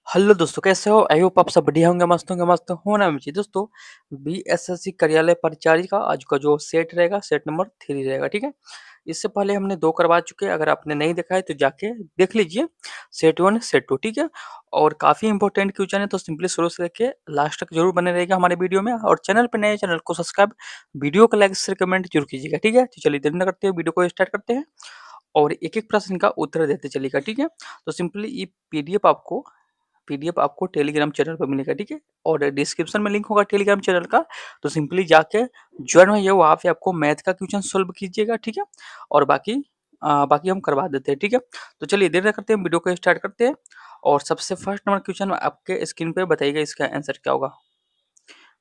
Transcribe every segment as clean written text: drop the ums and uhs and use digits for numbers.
Hello दोस्तों, कैसे हो? आई होप आप सब बढ़िया होंगे, मस्त होना भी चाहिए। दोस्तों, बीएसएससी कार्यालय परिचारी का आज का जो सेट रहेगा, सेट नंबर 3 रहेगा, ठीक है? इससे पहले हमने 2 करवा चुके हैं। अगर आपने नहीं देखा है तो जाके देख लीजिए, सेट 1, सेट 2, ठीक है? और काफ़ी इंपॉर्टेंट क्वेश्चन है, तो सिंपली शुरू से लेके लास्ट तक जरूर बने रहेगा हमारे वीडियो में। और चैनल पे नए हैं, चैनल को सब्सक्राइब, वीडियो को लाइक, शेयर, कमेंट जरूर कीजिएगा, ठीक है? तो चलिए देर न करते हुए वीडियो को स्टार्ट करते हैं और एक-एक प्रश्न का उत्तर देते चलिएगा, ठीक है? तो सिंपली ये पीडीएफ आपको टेलीग्राम चैनल पर मिलेगा, ठीक है? और डिस्क्रिप्शन में लिंक होगा टेलीग्राम चैनल का, तो सिंपली जाके ज्वाइन होइए, वहाँ पे आपको मैथ का क्वेश्चन सोल्व कीजिएगा, ठीक है? और बाकी हम करवा देते हैं, ठीक है? तो चलिए देर ना करते हैं, वीडियो को स्टार्ट करते हैं। और सबसे फर्स्ट नंबर क्वेश्चन आपके स्क्रीन पे बताइएगा, इसका आंसर क्या होगा?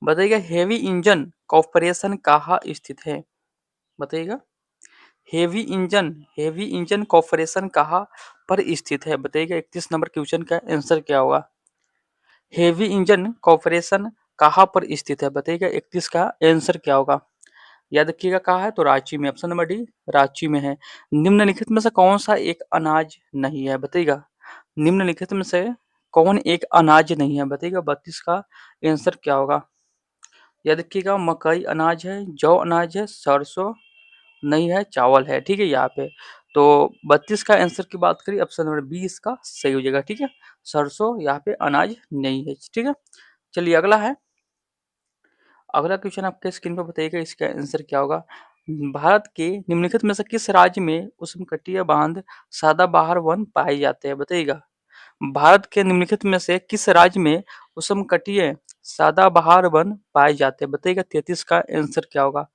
बताइएगा, हेवी इंजन कॉर्पोरेशन कहाँ स्थित है? बताइएगा, heavy engine heavy engine corporation कहाँ पर स्थित है? बताइएगा, 31 नंबर क्वेश्चन का आंसर क्या होगा? हेवी इंजन कॉर्पोरेशन कहाँ पर स्थित है? बताइएगा, 31 का आंसर क्या होगा? याद रखिएगा, कहाँ है? तो रांची में। ऑप्शन नंबर डी रांची में है। निम्नलिखित में से कौन सा एक अनाज नहीं है? बताइएगा, निम्नलिखित में से कौन एक अनाज नहीं है? बताइएगा, 32 का आंसर क्या होगा? याद रखिएगा, मकई अनाज है, जौ अनाज है, सरसों नहीं है, चावल है, ठीक है? यहाँ पे तो 32 का आंसर की बात करिए, ऑप्शन नंबर बी इसका सही हो जाएगा, ठीक है? सरसों यहाँ पे अनाज नहीं है, ठीक है? चलिए अगला है। अगला क्वेश्चन आपके स्क्रीन पर बताइएगा, इसका आंसर क्या होगा? भारत के निम्नलिखित में से किस राज्य में उष्णकटिबंधीय बांध सदाबहार वन पाए जाते हैं? बताइएगा, भारत के निम्नलिखित में से किस राज्य में उष्णकटिबंधीय सदाबहार वन पाए जाते हैं? बताइएगा, 33 का आंसर क्या होगा?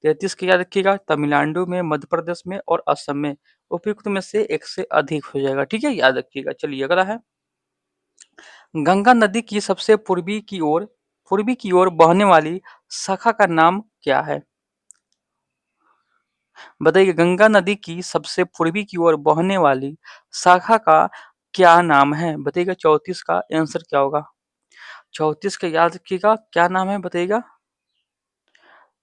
33 का याद रखिएगा, तमिलनाडु में, मध्य प्रदेश में और असम में। उपयुक्त में से एक से अधिक हो जाएगा, ठीक है? याद रखिएगा। चलिए अगला है। गंगा नदी की सबसे पूर्वी की ओर बहने वाली शाखा का नाम क्या है? बताइए, गंगा नदी की सबसे पूर्वी की ओर बहने वाली शाखा का क्या नाम है? बताइएगा, 34 का आंसर क्या होगा? 34 का याद रखिएगा, क्या नाम है? बताइएगा,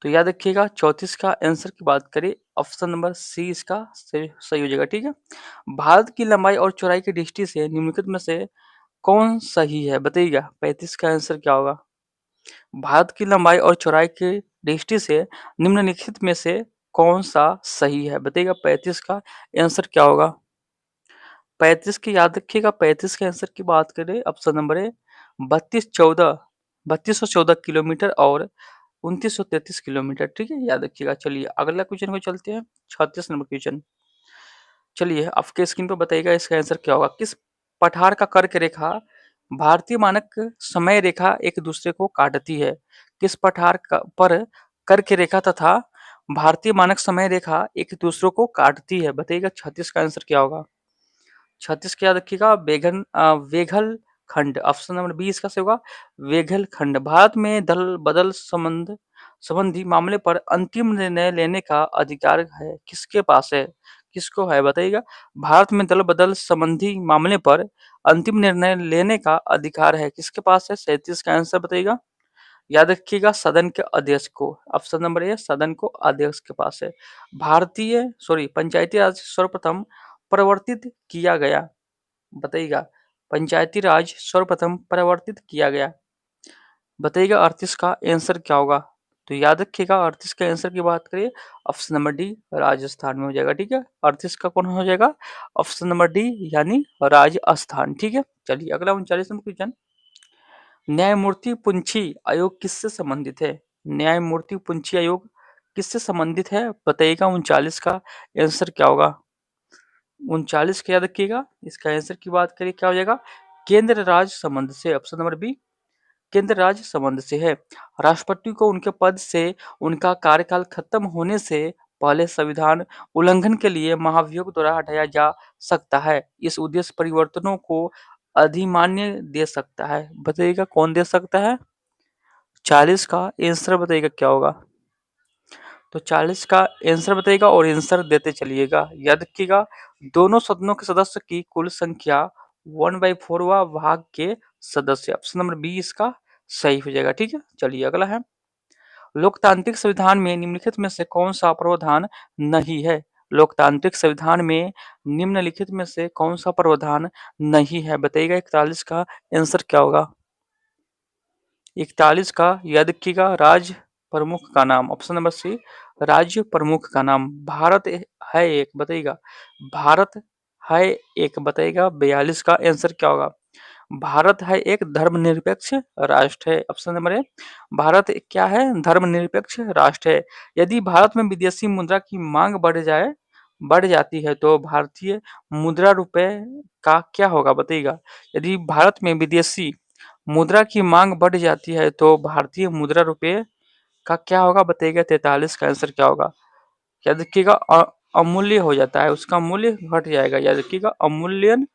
तो याद रखिएगा 34 का आंसर की बात करें, ऑप्शन नंबर सी इसका सही हो जाएगा, ठीक है? भारत की लंबाई और चौड़ाई की दृष्टि से निम्नलिखित में से कौन सही है? बताइएगा, 35 का आंसर क्या होगा? भारत की लंबाई और चौड़ाई की दृष्टि से निम्नलिखित में से कौन सा सही है? बताइएगा, 35 का आंसर क्या होगा? 35 की याद रखिएगा, 35 के आंसर की बात करें, ऑप्शन नंबर ए 3214 किलोमीटर और 2933 किलोमीटर, ठीक है? याद रखिएगा। चलिए अगला क्वेश्चन को चलते हैं, 36 नंबर क्वेश्चन। चलिए आपके स्क्रीन पर बताइएगा, इसका आंसर क्या होगा? किस पठार का कर्क रेखा भारतीय मानक समय रेखा एक दूसरे को काटती है? किस पर कर्क रेखा तथा भारतीय मानक समय रेखा एक दूसरे को काटती है? बताइएगा, 36 का आंसर क्या होगा? 36 का याद रखिएगा, वेघल खंड। ऑप्शन नंबर बी इसका सही होगा, वेघल खंड। भारत में दल बदल संबंधी मामले पर अंतिम निर्णय लेने का अधिकार है किसके पास है? किसको है? बताइएगा, भारत में दल बदल संबंधी मामले पर अंतिम निर्णय लेने का अधिकार है किसके पास है? 37 का आंसर बताइएगा। याद रखिएगा, सदन के अध्यक्ष को। ऑप्शन नंबर ए सदन को अध्यक्ष के पास है। पंचायती राज सर्वप्रथम परिवर्तित किया गया। बताइएगा, पंचायती राज सर्वप्रथम परिवर्तित किया गया। बताइएगा, 38 का आंसर क्या होगा? तो याद रखिएगा, 38 के आंसर की बात करिए, ऑप्शन नंबर डी राजस्थान में हो जाएगा, ठीक है? 38 का कौन हो जाएगा? ऑप्शन नंबर डी यानी राजस्थान, ठीक है? चलिए अगला 39 नंबर क्वेश्चन। न्यायमूर्ति पुंछी आयोग किससे संबंधित है? न्यायमूर्ति पुंछी आयोग किससे संबंधित है? बताइएगा, 39 का आंसर क्या होगा? 39 का याद रखिएगा, इसका आंसर की बात करिए, क्या हो जाएगा? केंद्र राज्य संबंध से। ऑप्शन नंबर बी केंद्र राज्य संबंध से है। राष्ट्रपति को उनके पद से उनका कार्यकाल खत्म होने से पहले संविधान उल्लंघन के लिए महाभियोग द्वारा हटाया जा सकता है। इस उद्देश्य परिवर्तनों को अधिमान्य दे सकता है। बताइएगा, कौन दे सकता है? 40 का आंसर बताइएगा, क्या होगा? तो 40 का आंसर बताइएगा और आंसर देते चलिएगा। याद रखिएगा, दोनों सदनों के सदस्य की कुल संख्या 1/4वां भाग के सदस्य। ऑप्शन नंबर बी इसका सही हो जाएगा, ठीक है? चलिए अगला है। लोकतांत्रिक संविधान में निम्नलिखित में से कौन सा प्रावधान नहीं है? लोकतांत्रिक संविधान में निम्नलिखित में से कौन सा प्रावधान नहीं है? बताइएगा 41 का आंसर क्या होगा? 41 का याद रखिएगा, राज्य प्रमुख का नाम। ऑप्शन नंबर सी, राज्य प्रमुख का नाम। भारत है एक, बताइएगा भारत है एक, बताइएगा 42 का आंसर क्या होगा? भारत है एक धर्मनिरपेक्ष राष्ट्र है। ऑप्शन नंबर ए, भारत क्या है? धर्मनिरपेक्ष राष्ट्र है। यदि भारत में विदेशी मुद्रा की मांग बढ़ जाती है तो भारतीय मुद्रा रुपए का क्या होगा? बताइएगा। यदि भारत में विदेशी मुद्रा की मांग बढ़ जाती है तो भारतीय मुद्रा रुपए का क्या होगा? बताइएगा 43 का आंसर क्या होगा? याद रखिएगा, अमूल्य हो जाता है, उसका मूल्य घट जाएगा। याद रखिएगा, अमूल्यन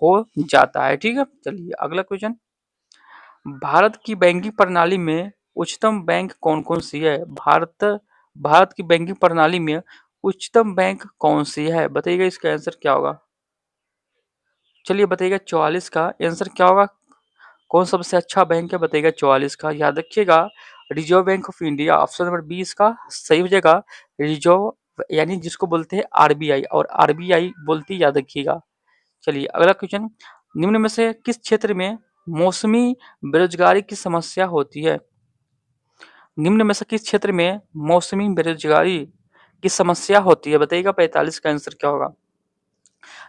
हो जाता है। ठीक है, चलिए अगला क्वेश्चन। भारत की बैंकिंग प्रणाली में उच्चतम बैंक कौन कौन सी है? भारत की बैंकिंग प्रणाली में उच्चतम बैंक कौन सी है? बताइएगा, इसका आंसर क्या होगा? चलिए बताइएगा 44 का आंसर क्या होगा? कौन सबसे अच्छा बैंक है? बताइएगा 44 का। याद रखिएगा, reserve bank of India. Option number 20 का सही हो जाएगा। रिजर्व यानी जिसको बोलते हैं आरबीआई, और आरबीआई बोलती, याद रखिएगा। चलिए अगला क्वेश्चन। निम्न में से किस क्षेत्र में मौसमी बेरोजगारी की समस्या होती है? निम्न में से किस क्षेत्र में मौसमी बेरोजगारी की समस्या होती है? बताइएगा 45 का आंसर क्या होगा?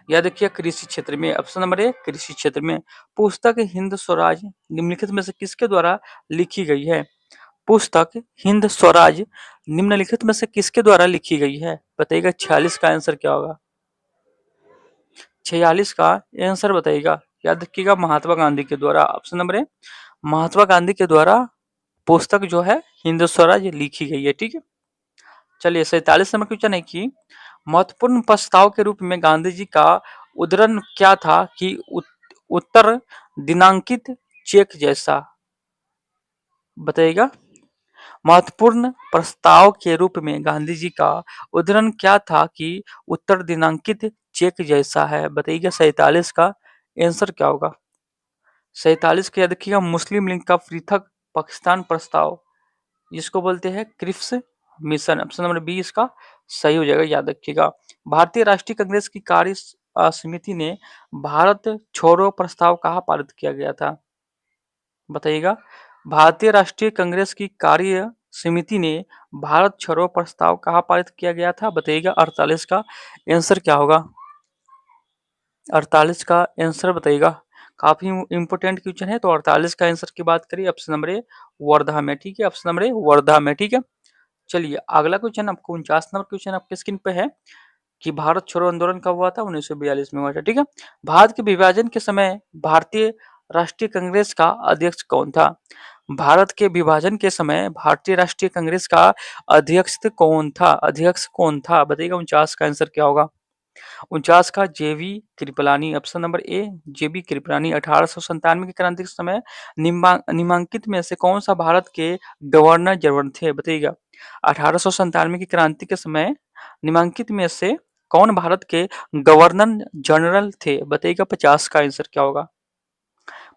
याद रखिए, कृषि क्षेत्र में। ऑप्शन नंबर ए, कृषि क्षेत्र में। पुस्तक हिंद स्वराज निम्नलिखित में से किसके द्वारा लिखी गई है? पुस्तक हिंद स्वराज निम्नलिखित में से किसके द्वारा लिखी गई है? बताइएगा 46 का आंसर क्या होगा? 46 का आंसर बताइएगा। याद रखिएगा, महात्मा गांधी के द्वारा। ऑप्शन नंबर ए, महात्मा गांधी के द्वारा पुस्तक जो है हिंद स्वराज लिखी गई है। ठीक है, चलिए 47 नंबर क्वेश्चन है कि महत्वपूर्ण प्रस्ताव के रूप में गांधी जी का उद्धरण क्या था कि उत्तर दिनांकित चेक जैसा? बताइएगा, महत्वपूर्ण प्रस्ताव के रूप में गांधी जी का उद्धरण क्या था कि उत्तर दिनांकित चेक जैसा है? बताइएगा 47 का आंसर क्या होगा? 47 का याद रखिएगा, मुस्लिम लीग का पृथक पाकिस्तान प्रस्ताव, जिसको बोलते हैं क्रिप्स मिशन। ऑप्शन नंबर 20 का सही हो जाएगा, याद रखिएगा। भारतीय राष्ट्रीय कांग्रेस की कार्य समिति ने भारत छोड़ो प्रस्ताव कहाँ पारित किया गया था? बताइएगा, भारतीय राष्ट्रीय कांग्रेस की कार्य समिति ने भारत छोड़ो प्रस्ताव कहाँ पारित किया गया था? बताइएगा 48 का आंसर क्या होगा? 48 का आंसर बताइएगा। काफी इंपोर्टेंट क्वेश्चन है, तो 48 का आंसर की बात करिए, ऑप्शन नंबर ए वर्धा में। ठीक है, ऑप्शन नंबर ए वर्धा में। ठीक है, चलिए अगला क्वेश्चन आपको 49 नंबर क्वेश्चन आपके स्क्रीन पे है कि भारत छोड़ो आंदोलन कब हुआ था? 1942 में हुआ था। ठीक है, भारत के विभाजन के समय भारतीय राष्ट्रीय कांग्रेस का अध्यक्ष कौन था? भारत के विभाजन के समय भारतीय राष्ट्रीय कांग्रेस का अध्यक्ष कौन था? बताइएगा 49 का आंसर क्या होगा? 49 का जेवी कृपलानी। ऑप्शन नंबर ए, जेबी कृपलानी। 1897 की क्रांति के समय निम्नांकित में से कौन सा भारत के गवर्नर जनरल थे? बताइएगा, 1897 की क्रांति के समय निम्नांकित में से कौन भारत के गवर्नर जनरल थे? बताइएगा 50 का आंसर क्या होगा?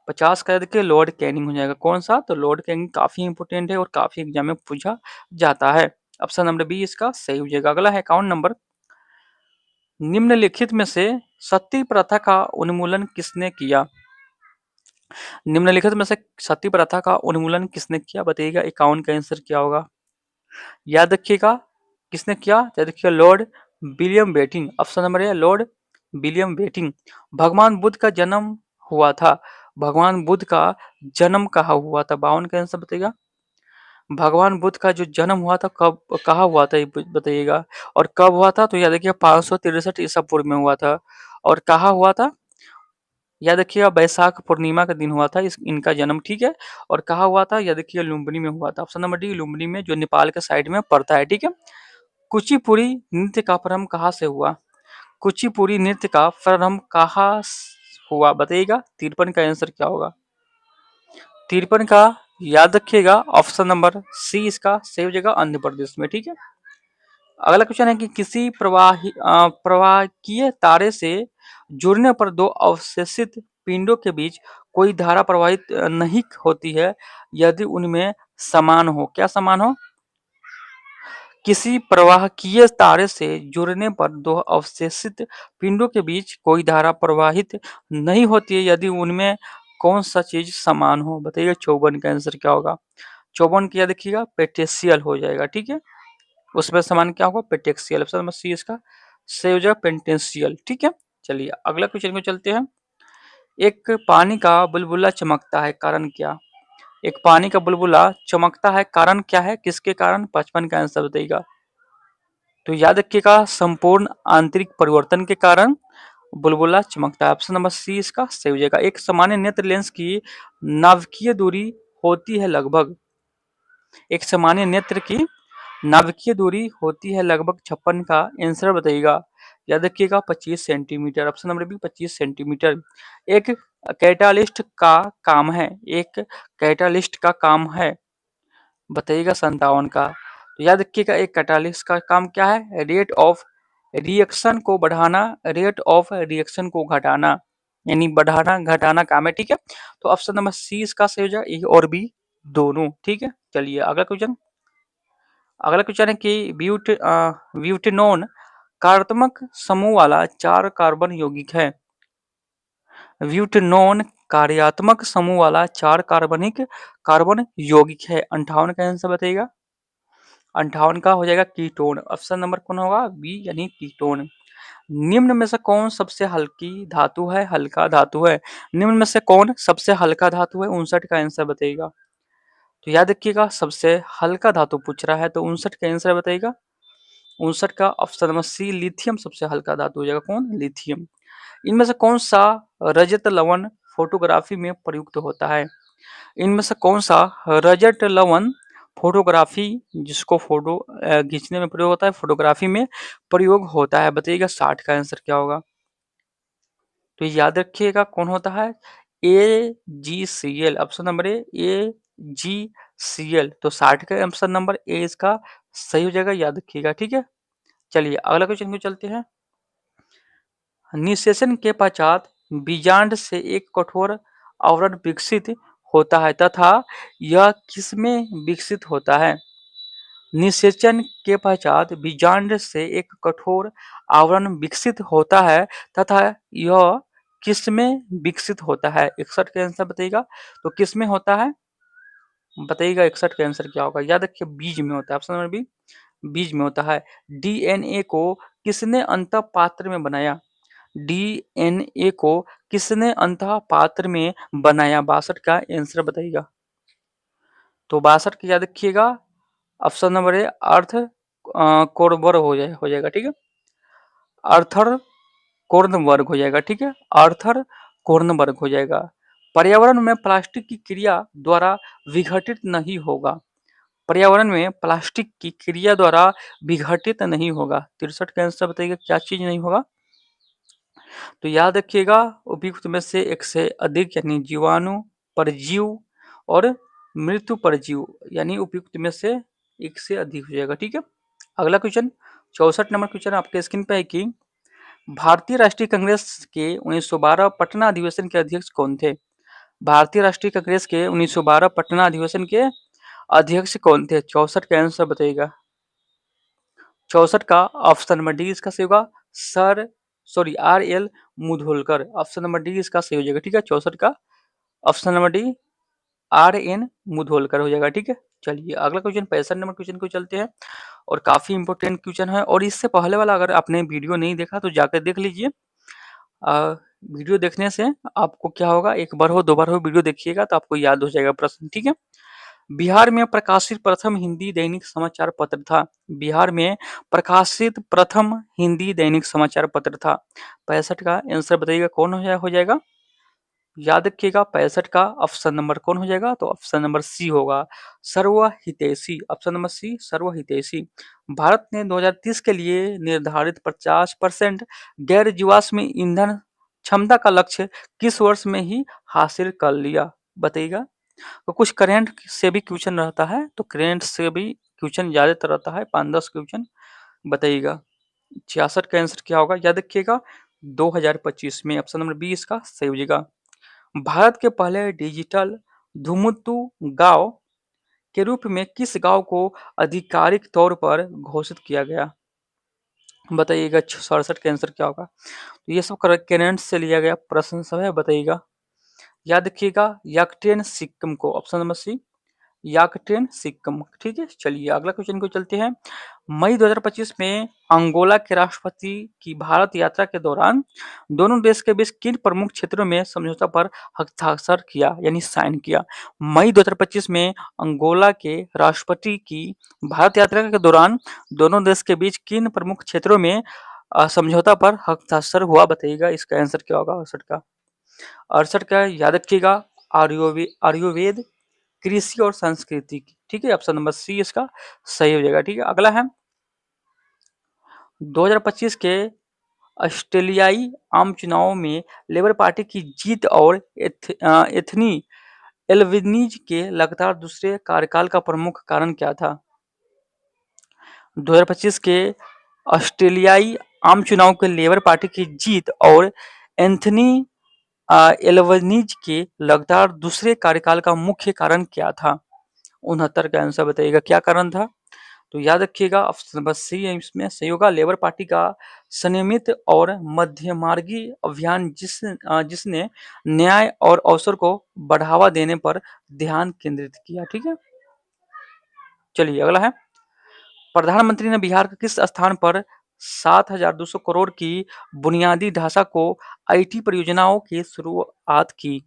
50 का देखिए लॉर्ड कैनिंग हो जाएगा। कौन सा? तो लॉर्ड कैनिंग काफी इंपोर्टेंट है और काफी एग्जाम में पूछा जाता है। ऑप्शन नंबर बी इसका सही हो जाएगा। अगला है अकाउंट नंबर। निम्नलिखित में से सती प्रथा का उन्मूलन किसने किया? निम्नलिखित में से सती प्रथा का उन्मूलन किसने किया? बताइएगा 51 का आंसर क्या होगा? याद रखिएगा, किसने किया? याद रखिएगा, Lord William Bentinck. Option number A, Lord William Bentinck. भगवान बुद्ध का जन्म हुआ था, भगवान बुद्ध का जन्म कहाँ हुआ था? 52 का आंसर बताइएगा। भगवान बुद्ध का जो जन्म हुआ था कब, कहाँ हुआ था, ये बताइएगा। और कब हुआ था? तो याद रखिएगा 563 ईसा पूर्व में हुआ था। और कहाँ हुआ था? याद रखिएगा, बैसाख पूर्णिमा का दिन हुआ था इनका जन्म। ठीक है, और कहाँ हुआ था? याद रखिएगा, लुम्बिनी में हुआ था। ऑप्शन नंबर डी, लुम्बिनी में, जो नेपाल के साइड में पड़ता है। ठीक है, कुचिपुड़ी नृत्य का प्रारंभ कहाँ से हुआ? कुचिपुड़ी नृत्य का प्रारंभ कहाँ हुआ? बताइएगा 53 का आंसर क्या होगा? 53 का याद रखिएगा, ऑप्शन नंबर सी इसका सही हो जाएगा, आंध्र प्रदेश में। ठीक है, अगला क्वेश्चन है कि किसी प्रवाहकीय तारे से जुड़ने पर दो अवशेषित पिंडों के बीच कोई धारा प्रवाहित नहीं होती है यदि उनमें समान हो। क्या समान हो? किसी प्रवाहकीय तारे से जुड़ने पर दो अवशेषित पिंडों के बीच कोई धारा प्रवाहित नहीं होती है यदि उनमें कौन सा चीज समान हो। बताइए 54 का आंसर क्या होगा। 54 क्या देखिएगा, पेटेशियल हो जाएगा। ठीक है, उसमें समान क्या होगा, पेटेक्सियल। ऑप्शन नंबर सी इसका सही हो जाएगा, पेंटेंशियल। ठीक है, चलिए अगला क्वेश्चन को चलते हैं। एक पानी का बुलबुला चमकता है, कारण क्या। एक पानी का बुलबुला चमकता है, कारण क्या है, किसके कारण। 55 का आंसर बताइएगा। तो याद रखिएगा, संपूर्ण आंतरिक परिवर्तन के कारण बुलबुला चमकता है। ऑप्शन नंबर सी इसका सही हो जाएगा। एक सामान्य नेत्र लेंस की नाभिकीय दूरी होती है लगभग, एक सामान्य नेत्र की नाभिकीय दूरी होती है लगभग 56 का आंसर बताइएगा। याद रखिएगा 25 centimetre. Option number B 25 centimetre. एक कैटालिस्ट का काम है, एक कैटालिस्ट का काम है बताइएगा 57 का। तो याद रखिएगा एक कैटालिस्ट का काम क्या है, रेट ऑफ रिएक्शन को बढ़ाना, रेट ऑफ रिएक्शन को घटाना, यानी बढ़ाना घटाना काम है। ठीक है, तो ऑप्शन नंबर सी इसका सही हो जाएगा, ए और बी दोनों। ठीक है, चलिए अगला क्वेश्चन है कि ब्यूटेनॉन कार्यात्मक समूह वाला 4 कार्बन यौगिक है। ब्यूटेनॉन कार्यात्मक समूह वाला 4 कार्बन यौगिक है। 58 का आंसर बताइएगा। 58 का हो जाएगा कीटोन। ऑप्शन नंबर कौन होगा, बी यानी कीटोन। निम्न में से कौन सबसे हल्की धातु है, हल्का धातु है। निम्न में से कौन सबसे हल्का धातु है, 59 का आंसर बताइएगा। तो याद रखिएगा सबसे हल्का धातु पूछ रहा है, तो 59 का आंसर बताइएगा। 59 का ऑप्शन नंबर सी लिथियम सबसे हल्का धातु हो जाएगा। कौन, लिथियम। इनमें से कौन सा रजत लवण फोटोग्राफी में प्रयुक्त होता है। इनमें से कौन सा रजत लवण फोटोग्राफी, जिसको फोटो खींचने में प्रयोग होता है, फोटोग्राफी में प्रयोग होता है बताइएगा। 60 का आंसर क्या होगा। तो याद रखिएगा कौन होता है, AgCl। Option number AgCl। तो 60 का ऑप्शन नंबर ए इसका सही हो जाएगा, याद रखिएगा। ठीक है, चलिए अगला क्वेश्चन को चलते हैं। निषेचन के पश्चात बीजांड से एक कठोर आवरण विकसित होता है तथा यह किसमें विकसित होता है। निषेचन के पश्चात बीजांड से एक कठोर आवरण विकसित होता है तथा यह किसमें विकसित होता है। 61 का आंसर बताइएगा। तो किसमें होता है बताइएगा, 61 का आंसर क्या होगा। याद रखिए बीज में होता है। ऑप्शन नंबर बी बीज में होता है। डीएनए को किसने अंतः पात्र में बनाया। डीएनए को किसने अंतः पात्र में बनाया। 62 का आंसर बताइएगा। तो 62 की याद रखिएगा, ऑप्शन नंबर ए अर्थ कोरबर हो जाएगा। ठीक है, अर्थर कोर्नबर्ग हो जाएगा। ठीक है, अर्थर कोर्नबर्ग हो जाएगा। पर्यावरण में प्लास्टिक की क्रिया द्वारा विघटित नहीं होगा। पर्यावरण में प्लास्टिक की क्रिया द्वारा विघटित नहीं होगा। 63 का आंसर बताइएगा, क्या चीज नहीं होगा। तो याद रखिएगा उपयुक्त में से एक से अधिक यानी जीवाणु, परजीव और मृत्यु परजीव, यानी उपयुक्त में से एक से अधिक हो जाएगा। ठीक है, अगला क्वेश्चन 64 नंबर क्वेश्चन आपके स्क्रीन पे है कि भारतीय राष्ट्रीय कांग्रेस के 1912 पटना अधिवेशन के अध्यक्ष कौन थे। भारतीय राष्ट्रीय कांग्रेस के 1912 पटना अधिवेशन के अध्यक्ष कौन थे। 64 का आंसर बताइएगा। 64 का ऑप्शन नंबर डी इसका सही होगा, RL Mudholkar. Option number D इसका सही हो जाएगा। ठीक है, 64 का option number D RN Mudholkar हो जाएगा। ठीक है, चलिए अगला क्वेश्चन 65 नंबर क्वेश्चन को चलते हैं और काफी इंपॉर्टेंट क्वेश्चन है। और इससे पहले वाला अगर आपने वीडियो नहीं देखा तो जाकर देख लीजिए। वीडियो देखने से आपको क्या होगा, एक बार हो दो बार हो वीडियो देखिएगा तो आपको याद हो जाएगा प्रश्न। ठीक है, बिहार में प्रकाशित प्रथम हिंदी दैनिक समाचार पत्र था। बिहार में प्रकाशित प्रथम हिंदी दैनिक समाचार पत्र था। 65 का आंसर बताइएगा कौन हो जाएगा। याद रखिएगा 65 का ऑप्शन नंबर कौन हो जाएगा, तो ऑप्शन नंबर सी होगा, सर्वहितैषी। ऑप्शन नंबर सी सर्वहितैषी। भारत ने 2030 के लिए निर्धारित 50% गैर जीवाश्म ईंधन क्षमता का लक्ष्य किस वर्ष में ही हासिल कर लिया बताइएगा। तो कुछ करेंट से भी क्वेश्चन रहता है, तो करेंट से भी क्वेश्चन ज्यादातर रहता है, 5-10 क्वेश्चन बताइएगा। 66 का आंसर क्या होगा, याद रखिएगा 2025 में। ऑप्शन नंबर बी इसका सही हो जाएगा। भारत के पहले डिजिटल धुमतु गांव के रूप में किस गांव को आधिकारिक तौर पर घोषित किया गया? बताइएगा 67 का आंसर क्या होगा? तो ये सब करेंट से लिया गया प्रश्न सब है, बताइएगा। याद रखिएगा याकटेन सिक्किम को, ऑप्शन नंबर सी याकटेन सिक्किम। ठीक है, चलिए अगला क्वेश्चन को चलते हैं। मई 2025 में अंगोला के राष्ट्रपति की भारत यात्रा के दौरान दोनों देश के बीच किन प्रमुख क्षेत्रों में समझौता पर हस्ताक्षर किया यानी साइन किया? मई 2025 में अंगोला के राष्ट्रपति की भारत यात्रा के दौरान दोनों देश के बीच किन प्रमुख क्षेत्रों में समझौता पर हस्ताक्षर हुआ? बताइएगा इसका आंसर क्या होगा 68 का याद रखिएगा आयुर्वेद, कृषि और संस्कृति की। ठीक है, ऑप्शन नंबर सी इसका सही हो जाएगा। ठीक है, अगला है 2025 के ऑस्ट्रेलियाई आम चुनाव में लेबर पार्टी की जीत और एथनी एल्बनीज के लगातार दूसरे कार्यकाल का प्रमुख कारण क्या था? 2025 के ऑस्ट्रेलियाई आम चुनाव के लेबर पार्टी की जीत और एंथनी एल्बनीज के लगातार दूसरे कार्यकाल का मुख्य कारण क्या था? 69 का आंसर बताइएगा क्या कारण था? तो याद रखिएगा ऑप्शन नंबर सी है इसमें सही होगा। लेबर पार्टी का संयमित और मध्यमार्गी अभियान जिसने न्याय और अवसर को बढ़ावा देने पर ध्यान केंद्रित किया। ठीक है, चलिए अगला है प्रधानमंत्री ने बिहार के किस स्थान पर 7,200 करोड़ की बुनियादी ढांचा को आईटी परियोजनाओं की शुरुआत की?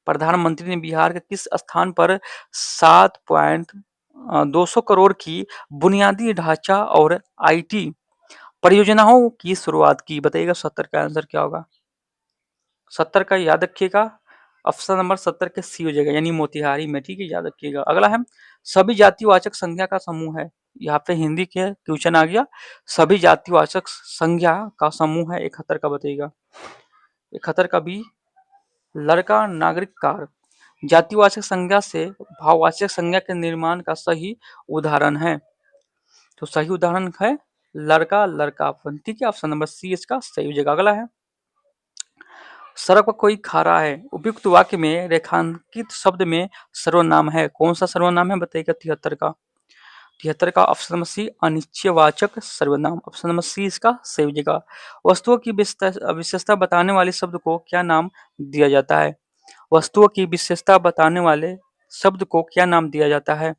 प्रधानमंत्री ने बिहार के किस स्थान पर 7,200 करोड़ की बुनियादी ढांचा और आईटी परियोजनाओं की शुरुआत की? बताइएगा 70 का आंसर क्या होगा? 70 का याद रखिएगा ऑप्शन नंबर 70 के सी हो जाएगा यानी मोतिहारी में। ठीक है, याद रखिएगा। अगला है सभी जातिवाचक संज्ञा का समूह है। यहाँ पे हिंदी के क्वेश्चन आ गया। सभी जातिवाचक संज्ञा का समूह है 71 का, बताइएगा 71 का भी लड़का नागरिक कार जातिवाचक संज्ञा से भाववाचक संज्ञा के निर्माण का सही उदाहरण है। तो सही उदाहरण है लड़का लड़कापन। ठीक है, ऑप्शन नंबर सी इसका सही हो जाएगा। अगला है सड़क पर कोई खा रहा है उपयुक्त वाक्य में रेखांकित शब्द में सर्वनाम है। कौन सा सर्वनाम है? बताइएगा 73 का। 73 का ऑप्शन नंबर सी अनिश्चयवाचक सर्वनाम, ऑप्शन नंबर सी इसका सही हो जाएगा। वस्तुओं की विशेषता बताने वाले शब्द को क्या नाम दिया जाता है? वस्तुओं की विशेषता बताने वाले शब्द को क्या नाम दिया जाता है?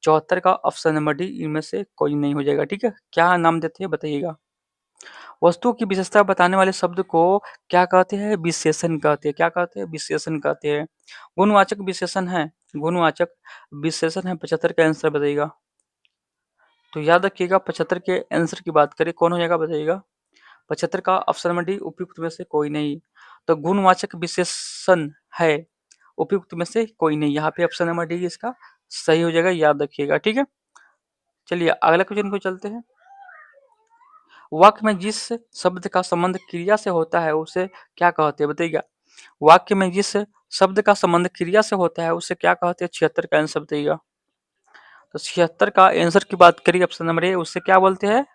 74 का ऑप्शन नंबर डी इनमें से कोई नहीं हो जाएगा। ठीक है, क्या नाम देते हैं बताइएगा। वस्तुओं की विशेषता बताने वाले शब्द को क्या कहते हैं? विशेषण कहते हैं। क्या कहते हैं? विशेषण कहते हैं। गुणवाचक विशेषण है, गुणवाचक विशेषण है 75 का आंसर बताइएगा। तो याद रखिएगा 75 के आंसर की बात करें कौन हो जाएगा बताइएगा। 75 का ऑप्शन नंबर डी उपयुक्त में से कोई नहीं। तो गुणवाचक विशेषण है, उपयुक्त में से कोई नहीं। यहाँ पे ऑप्शन नंबर डी इसका सही हो जाएगा, याद रखिएगा। ठीक है, चलिए अगला क्वेश्चन को चलते हैं। वाक्य में जिस शब्द का संबंध क्रिया से होता है उसे क्या कहते हैं? बताइएगा। वाक्य में जिस शब्द का संबंध क्रिया से होता है उसे क्या कहते हैं? 76 का आंसर बताइएगा। तो 76 का आंसर की बात करिए ऑप्शन नंबर ए, उससे क्या बोलते हैं?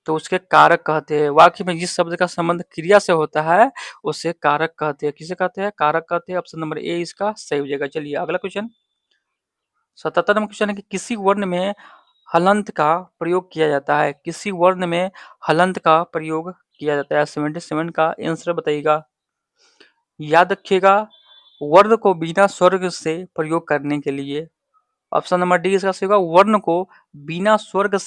तो उसके कारक कहते हैं। वाक्य में जिस शब्द का संबंध क्रिया से होता है उसे कारक कहते हैं। किसे कहते हैं? कारक कहते हैं। ऑप्शन नंबर ए इसका सही हो जाएगा। चलिए अगला क्वेश्चन 77 नंबर क्वेश्चन है कि किसी वर्ण में हलंत का प्रयोग किया जाता है। किसी वर्ण में हलंत का प्रयोग किया जाता है। 77 का आंसर बताइएगा। याद रखिएगा वर्ण को बिना स्वर्ग से प्रयोग करने के लिए ऑप्शन नंबर डी इसका सही होगा। वर्ण को बिना स्वर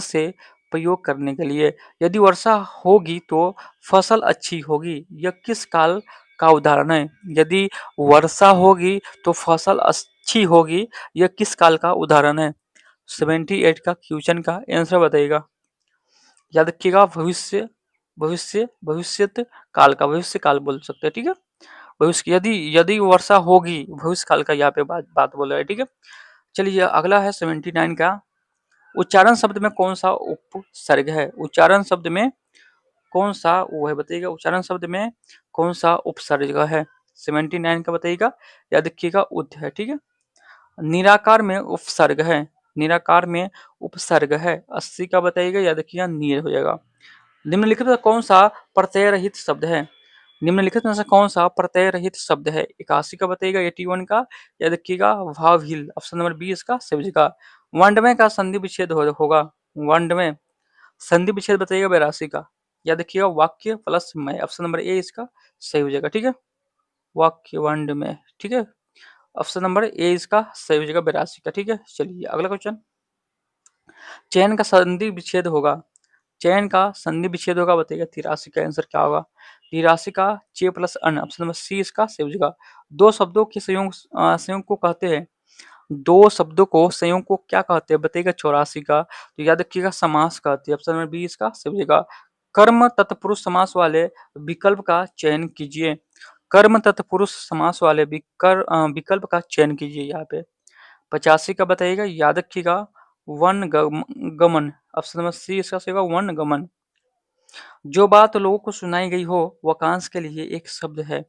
से प्रयोग करने के लिए। यदि वर्षा होगी तो फसल अच्छी होगी, यह किस काल का उदाहरण है? यदि वर्षा होगी तो फसल अच्छी होगी, यह किस काल का उदाहरण है? 78 का क्वेश्चन का आंसर बताइएगा। याद रखिएगा भविष्यत काल का, भविष्य काल बोल सकते हैं। ठीक है, भविष्य यदि यदि वर्षा होगी भविष्य काल का यहाँ पे बात बोल रहा है। ठीक है, चलिए अगला है 79 का उच्चारण शब्द में कौन सा उपसर्ग है? उच्चारण शब्द में कौन सा वो है बताइएगा। उच्चारण शब्द में कौन सा उपसर्ग है? 79 का बताइएगा। याद रखिएगा उद है। ठीक है, निराकार में उपसर्ग है, निराकार में उपसर्ग है। 80 का बताइएगा। याद रखिएगा नीर हो जाएगा। निम्नलिखित में कौन सा प्रत्यय रहित शब्द है? निम्नलिखित में से कौन सा प्रत्यय रहित शब्द है? 81 का बताइएगा, 81 का, या देखिएगा भावहील, ऑप्शन नंबर बी इसका सही हो जाएगा। वंडमय का संधि विच्छेद होगा, वंडमय संधि विच्छेद बताइएगा 82 का, या देखिएगा वाक्य प्लस में, ऑप्शन नंबर ए इसका सही हो जाएगा। ठीक है, वाक्य वंडमय, ठीक है, ऑप्शन नंबर ए इसका सही हो जाएगा 82 का। ठीक है, चलिए अगला क्वेश्चन, चयन का संधि विच्छेद होगा, चयन का संधि विच्छेद होगा बताइएगा 83 का आंसर क्या होगा? 83 का चे प्लस अन, ऑप्शन नंबर सी इसका सही हो जाएगा। दो शब्दों के संयोग को कहते हैं, दो शब्दों को संयोग को क्या कहते हैं बताइएगा 84 का, तो याद रखिएगा समास कहते हैं, ऑप्शन नंबर बी इसका सही हो जाएगा। कर्म तत्पुरुष समास वाले विकल्प का चयन कीजिए, कर्म तत्पुरुष समास वाले विकल्प का चयन कीजिए यहाँ पे। 85 का बताइएगा, याद रखिएगा वन गमन, ऑप्शन नंबर सी इसका सही होगा वन गमन। जो बात लोगों को सुनाई गई हो वाक्यांश के लिए एक शब्द है,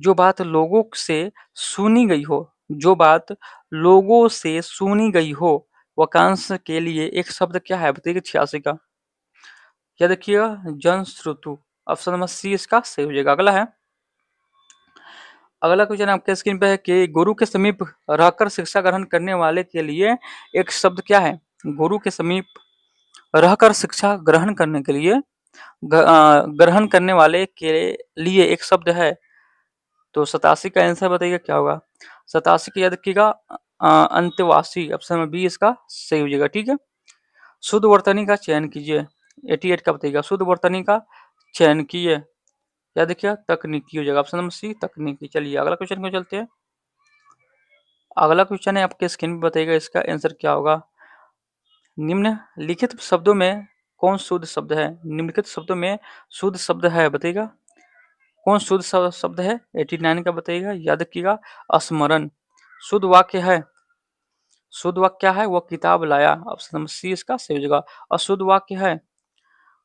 जो बात लोगों से सुनी गई हो, जो बात लोगों से सुनी गई हो वाक्यांश के लिए एक शब्द क्या है बताइए 86 का, क्या देखिएगा जन श्रुतु, ऑप्शन नंबर सी इसका सही हो जाएगा। अगला है, अगला क्वेश्चन आपके स्क्रीन पे है कि गुरु के समीप रहकर शिक्षा ग्रहण करने वाले के लिए एक शब्द क्या है? गुरु के समीप रहकर शिक्षा ग्रहण करने के लिए ग्रहण करने वाले के लिए एक शब्द है, तो 87 का आंसर बताइएगा क्या होगा? 87 का याद रखिएगा अंत्यवासी, ऑप्शन नंबर बी इसका सही हो जाएगा। ठीक है, शुद्ध वर्तनी का चयन कीजिए, 88 का बताइएगा शुद्ध वर्तनी का चयन कीजिए, याद रखिएगा तकनीकी हो जाएगा, ऑप्शन नंबर सी तकनीकी। चलिए अगला क्वेश्चन को चलते हैं, अगला क्वेश्चन है आपके स्क्रीन पे बताइएगा इसका आंसर क्या होगा? निम्नलिखित शब्दों में कौन शुद्ध शब्द है? निम्नलिखित शब्दों में शुद्ध शब्द है बताइएगा, कौन शुद्ध शब्द है? 89 का बताइएगा, याद रखिएगा स्मरण। शुद्ध वाक्य है, शुद्ध वाक्य क्या है? वो किताब लाया, ऑप्शन नंबर सी इसका सही हो जाएगा। अशुद्ध वाक्य है,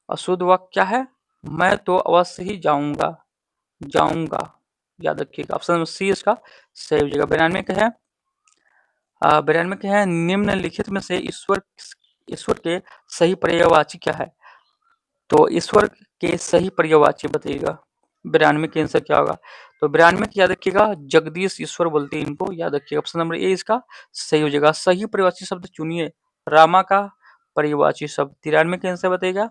अशुद्ध वाक्य क्या है? मैं तो अवश्य ही जाऊंगा, जाऊंगा, याद रखिएगा ऑप्शन नंबर सी इसका सही हो जाएगा। 92 का है, 92 का है, निम्नलिखित में से ईश्वर ईश्वर के सही पर्यायवाची क्या है? तो ईश्वर के सही पर्यायवाची बताइएगा 92 के आंसर क्या होगा? तो 92 की याद रखिएगा जगदीश ईश्वर बोलते हैं इनको, याद रखिएगा ऑप्शन नंबर ए इसका सही हो जाएगा। सही पर्यायवाची शब्द चुनिए, रामा का पर्यायवाची शब्द 93 के आंसर बताइएगा,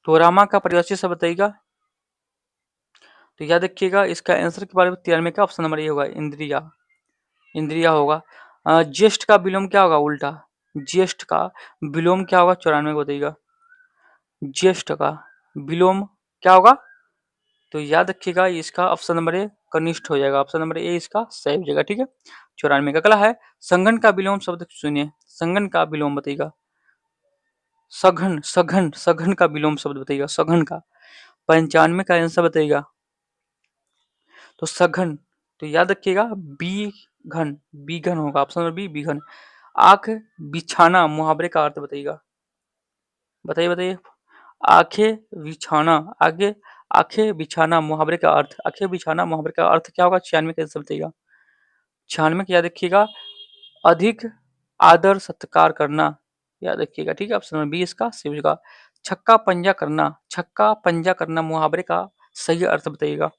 तो रामा का पर्यायवाची शब्द बताइएगा, तो याद रखिएगा इसका आंसर के बारे में 93 का ऑप्शन नंबर ए होगा इंद्रिया, इंद्रिया होगा। ज्येष्ठ का विलोम क्या होगा? उल्टा, ज्येष्ठ का विलोम क्या होगा? 94 को बताइएगा, ज्येष्ठ का विलोम क्या होगा? तो याद रखिएगा इसका ऑप्शन नंबर ए कनिष्ठ हो जाएगा, ऑप्शन नंबर ए इसका सही हो जाएगा। ठीक है, 94 का अगला है, संगन का विलोम शब्द सुनिए, संगन का विलोम बताइएगा, सघन, सघन, सघन का विलोम शब्द बताइएगा, सघन का। 95 का आंसर बताइएगा, तो सघन, तो याद रखिएगा बी घन, बीघन होगा, ऑप्शन नंबर बी बीघन। आंख बिछाना मुहावरे का अर्थ बताइएगा, बताइए बताइए, आंखें बिछाना, आगे आंखें बिछाना मुहावरे का अर्थ, आंखें बिछाना मुहावरे का अर्थ क्या होगा? 96 का आंसर बताइएगा, 96 का याद रखिएगा अधिक आदर सत्कार करना, याद रखिएगा। ठीक है, ऑप्शन नंबर बी इसका सही होगा। छक्का पंजा करना, छक्का पंजा करना मुहावरे का सही अर्थ बताइएगा,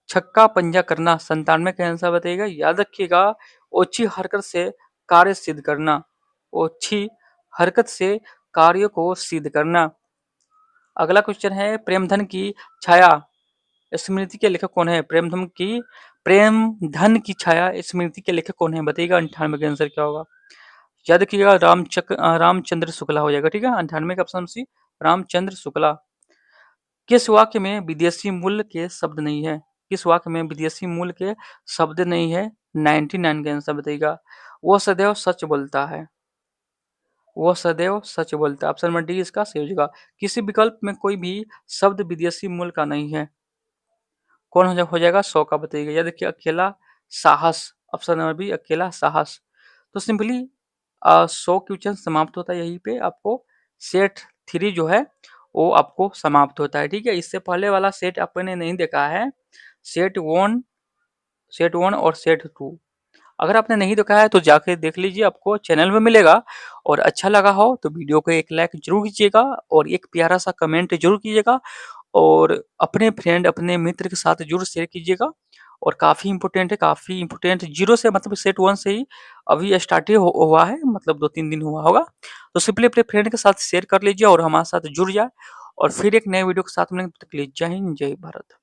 छक्का पंजा करना। 97 का आंसर बताइएगा, याद रखिएगा ओछी हरकत से कार्य सिद्ध करना, ओछी हरकत से कार्य को सिद्ध करना। अगला क्वेश्चन है, प्रेमधन की छाया स्मृति के लेखक कौन है? प्रेमधन की छाया स्मृति के लेखक कौन है बताइएगा, 98 का आंसर क्या होगा? याद रखिएगा रामचंद्र शुक्ला हो जाएगा। ठीक है, 98 का ऑप्शन सी रामचंद्र शुक्ला। किस वाक्य में विदेशी मूल के शब्द नहीं है? किस वाक्य में विदेशी मूल के शब्द नहीं है? 99 का आंसर बताइएगा, वो सदैव सच बोलता है, वो सदैव सच बोलता है, ऑप्शन नंबर डी इसका सही हो जाएगा। किसी विकल्प में कोई भी शब्द विदेशी मूल का नहीं है, कौन हो जाएगा? 100 का बताइएगा, या देखिए अकेला साहस, ऑप्शन नंबर बी अकेला साहस। तो सिंपली 100 क्वेश्चन समाप्त होता है यहीं पे, आपको सेट 3 जो है वो आपको समाप्त होता है। ठीक है, इससे पहले वाला सेट आपने नहीं देखा है, सेट 1 और सेट 2, अगर आपने नहीं देखा है तो जाके देख लीजिए, आपको चैनल में मिलेगा। और अच्छा लगा हो तो वीडियो को एक लाइक जरूर कीजिएगा और एक प्यारा सा कमेंट जरूर कीजिएगा। और अपने फ्रेंड, अपने मित्र के साथ ज़रूर शेयर कीजिएगा। और काफ़ी इम्पोर्टेंट है, काफ़ी इम्पोर्टेंट, 0 से मतलब सेट 1 से ही अभी स्टार्ट ही हुआ है, मतलब 2-3 दिन हुआ होगा। तो सिंपली अपने फ्रेंड के साथ शेयर कर लीजिए और हमारे साथ जुड़ जाए, और फिर एक नए वीडियो के साथ मिलेंगे। तब तक के लिए जय हिंद, जय भारत।